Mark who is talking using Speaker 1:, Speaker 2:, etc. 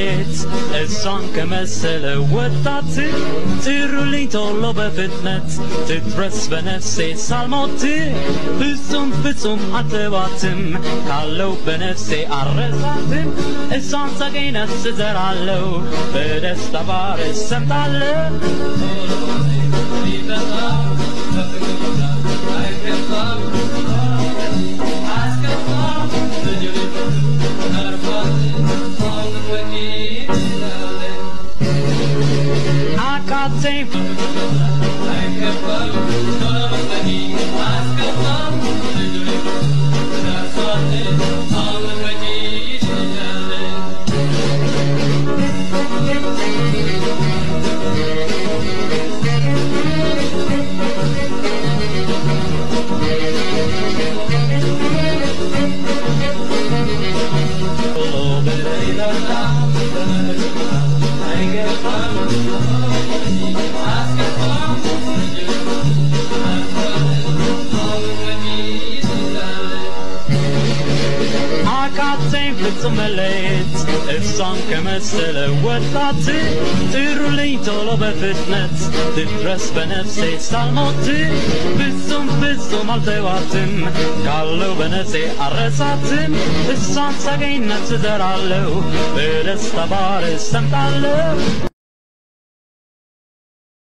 Speaker 1: መለየት እሷን ከመሰለ ወጣት ጥሩልኝ ቶሎ በፍጥነት ትድረስ በነፍሴ ሳልሞት ፍጹም ፍጹም አልተዋትም ካለው በነፍሴ አረሳትም እሷን ሳገኝ ነፍስ ዘራለው በደስታ ባር ሰምጣለሁ ፍጹም መለየት እሷን ከመሰለ ወጣት ጥሩልኝ ቶሎ በፍጥነት ትድረስ በነፍሴ ሳልሞት ፍጹም ፍጹም አልተዋትም ካለው በነፍሴ አረሳትም እሷን ሳገኝ ነፍስ ዘራለው በደስታ ባር ሰምጣለሁ